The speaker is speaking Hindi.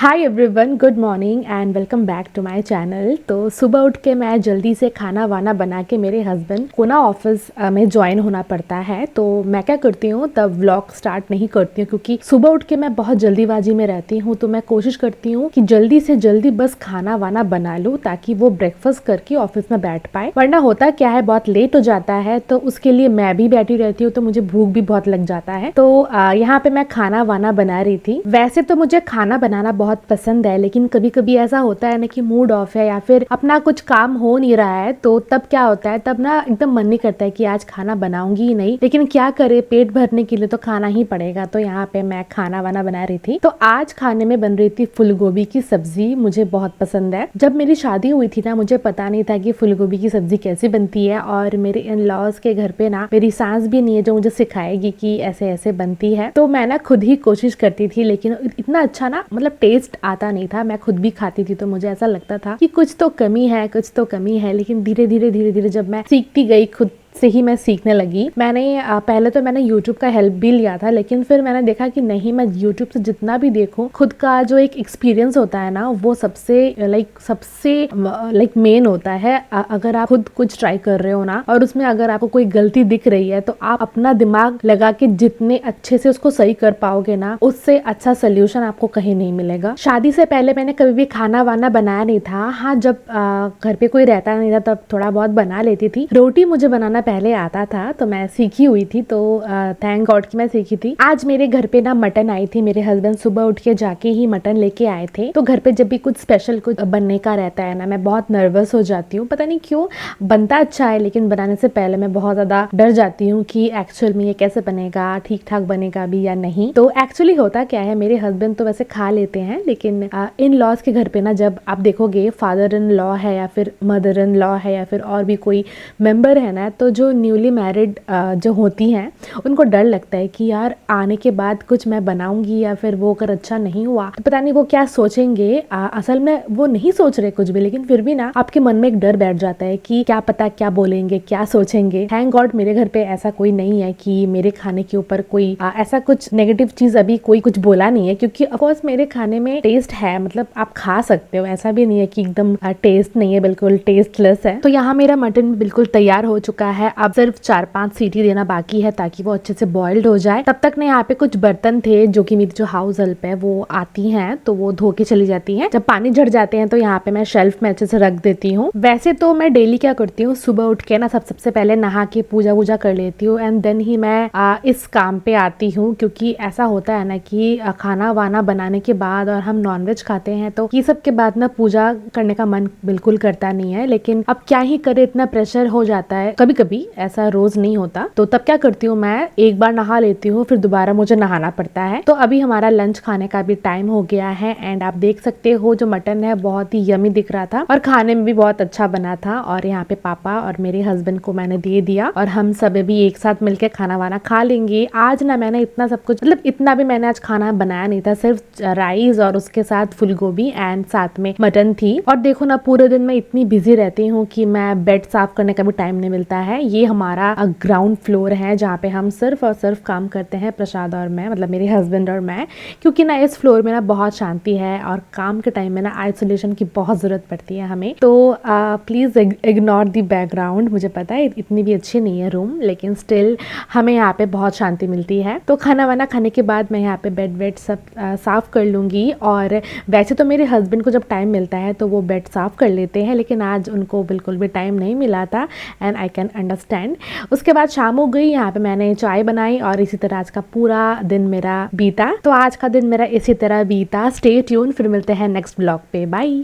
Hi everyone, good morning and welcome back to my channel. तो सुबह उठ के मैं जल्दी से खाना वाना बना के मेरे हस्बैंड को ना ऑफिस में ज्वाइन होना पड़ता है। तो मैं क्या करती हूँ, तब व्लॉग स्टार्ट नहीं करती हूँ क्योंकि सुबह उठ के मैं बहुत जल्दीबाजी में रहती हूँ। तो मैं कोशिश करती हूँ कि जल्दी से जल्दी बस खाना वाना बना लूँ ताकि वो ब्रेकफास्ट करके ऑफिस में बैठ पाए। वरना होता क्या है, बहुत लेट हो जाता है तो उसके लिए मैं भी बैठी रहती हूँ, तो मुझे भूख भी बहुत लग जाता है। तो यहाँ पे मैं खाना वाना बना रही थी। वैसे तो मुझे खाना बनाना बहुत पसंद है, लेकिन कभी कभी ऐसा होता है ना कि मूड ऑफ है या फिर अपना कुछ काम हो नहीं रहा है, तो तब क्या होता है, तब ना एकदम मन नहीं करता है कि आज खाना बनाऊंगी ही नहीं, लेकिन क्या करे, पेट भरने के लिए तो खाना ही पड़ेगा। तो यहाँ पे मैं खाना वाना बना रही थी। तो आज खाने में बन रही थी फूल गोभी की सब्जी। मुझे बहुत पसंद है। जब मेरी शादी हुई थी ना, मुझे पता नहीं था कि फूल गोभी की सब्जी कैसे बनती है, और मेरे इन लॉज के घर पे ना मेरी सास भी नहीं है जो मुझे सिखाएगी कि ऐसे ऐसे बनती है। तो मैं ना खुद ही कोशिश करती थी, लेकिन इतना अच्छा ना मतलब टेस्ट आता नहीं था। मैं खुद भी खाती थी तो मुझे ऐसा लगता था कि कुछ तो कमी है, कुछ तो कमी है। लेकिन धीरे धीरे जब मैं सीखती गई, खुद से ही मैं सीखने लगी। मैंने पहले तो मैंने YouTube का हेल्प भी लिया था, लेकिन फिर मैंने देखा कि नहीं, मैं YouTube से जितना भी देखूं, खुद का जो एक एक्सपीरियंस होता है ना, वो सबसे मेन होता है। अगर आप खुद कुछ ट्राई कर रहे हो ना, और उसमें अगर आपको कोई गलती दिख रही है, तो आप अपना दिमाग लगा के जितने अच्छे से उसको सही कर पाओगे ना, उससे अच्छा सोल्यूशन आपको कहीं नहीं मिलेगा। शादी से पहले मैंने कभी भी खाना वाना बनाया नहीं था। हाँ, जब घर पे कोई रहता नहीं था तब थोड़ा बहुत बना लेती थी। रोटी मुझे बनाना पहले आता था, तो मैं सीखी हुई थी। तो थैंक गॉड कि मैं सीखी थी। आज मेरे घर पे ना मटन आई थी। मेरे हस्बैंड सुबह उठ के जाके ही मटन लेके आए थे। तो घर पे जब भी कुछ स्पेशल कुछ बनने का रहता है ना, मैं बहुत नर्वस हो जाती हूँ। पता नहीं क्यों। बनता अच्छा है, लेकिन बनाने से पहले मैं बहुत ज्यादा डर जाती हूँ कि एक्चुअल में ये कैसे बनेगा, ठीक ठाक बनेगा भी या नहीं। तो एक्चुअली होता क्या है, मेरे हस्बैंड तो वैसे खा लेते हैं, लेकिन इन लॉज के घर पे ना, जब आप देखोगे फादर इन लॉ है या फिर मदर इन लॉ है या फिर और भी कोई मेंबर है ना, तो जो न्यूली मैरिड जो होती हैं, उनको डर लगता है कि यार आने के बाद कुछ मैं बनाऊंगी या फिर वो अगर अच्छा नहीं हुआ तो पता नहीं वो क्या सोचेंगे। असल में वो नहीं सोच रहे कुछ भी, लेकिन फिर भी ना आपके मन में एक डर बैठ जाता है कि क्या पता क्या बोलेंगे, क्या सोचेंगे। थैंक गॉड मेरे घर पे ऐसा कोई नहीं है कि मेरे खाने के ऊपर कोई ऐसा कुछ नेगेटिव चीज अभी कोई कुछ बोला नहीं है, क्योंकि ऑफकोर्स मेरे खाने में टेस्ट है, मतलब आप खा सकते हो, ऐसा भी नहीं है कि एकदम टेस्ट नहीं है, बिल्कुल टेस्टलेस है। तो यहाँ मेरा मटन बिल्कुल तैयार हो चुका है। अब सिर्फ 4-5 सीटी देना बाकी है ताकि वो अच्छे से बॉइल्ड हो जाए। तब तक ना यहाँ पे कुछ बर्तन थे जो कि मेरी जो हाउस हेल्प है वो आती हैं, तो वो धो के चली जाती हैं। जब पानी झड़ जाते हैं तो यहाँ पे मैं शेल्फ में अच्छे से रख देती हूँ। वैसे तो मैं डेली क्या करती हूँ, सुबह उठ के ना सबसे पहले नहा के पूजा वूजा कर लेती हूँ, एंड देन ही मैं इस काम पे आती हूँ। क्योंकि ऐसा होता है ना कि खाना वाना बनाने के बाद, और हम नॉनवेज खाते हैं, तो ये सब के बाद ना पूजा करने का मन बिल्कुल करता नहीं है। लेकिन अब क्या ही करे, इतना प्रेशर हो जाता है कभी कभी, ऐसा रोज नहीं होता। तो तब क्या करती हूँ, मैं एक बार नहा लेती हूँ, फिर दोबारा मुझे नहाना पड़ता है। तो अभी हमारा लंच खाने का भी टाइम हो गया है, एंड आप देख सकते हो जो मटन है बहुत ही यमी दिख रहा था और खाने में भी बहुत अच्छा बना था। और यहाँ पे पापा और मेरे हस्बैंड को मैंने दे दिया, और हम सब भी एक साथ मिलकर खाना वाना खा लेंगे। आज ना मैंने इतना सब कुछ, मतलब इतना भी मैंने आज खाना बनाया नहीं था, सिर्फ राइस और उसके साथ फूल गोभी एंड साथ में मटन थी। और देखो ना, पूरे दिन मैं इतनी बिजी रहती हूँ कि मैं बेड साफ करने का भी टाइम नहीं मिलता है। ये हमारा ग्राउंड फ्लोर है जहाँ पे हम सिर्फ और सिर्फ काम करते हैं, प्रसाद और मैं, मतलब मेरे हस्बैंड और मैं। क्योंकि ना इस फ्लोर में ना बहुत शांति है, और काम के टाइम में ना आइसोलेशन की बहुत जरूरत पड़ती है हमें। तो प्लीज इग्नोर दी बैकग्राउंड। मुझे पता है इतनी भी अच्छी नहीं है रूम, लेकिन स्टिल हमें यहाँ पे बहुत शांति मिलती है। तो खाना वाना खाने के बाद मैं यहाँ पे बेड वेड सब साफ कर लूंगी। और वैसे तो मेरे हस्बैंड को जब टाइम मिलता है तो वो बेड साफ कर लेते हैं, लेकिन आज उनको बिल्कुल भी टाइम नहीं मिला था, एंड आई कैन अंडरस्टैंड। उसके बाद शाम हो गई, यहाँ पे मैंने चाय बनाई, और इसी तरह आज का पूरा दिन मेरा बीता। तो आज का दिन मेरा इसी तरह बीता। स्टे ट्यून, फिर मिलते हैं नेक्स्ट ब्लॉग पे। बाय।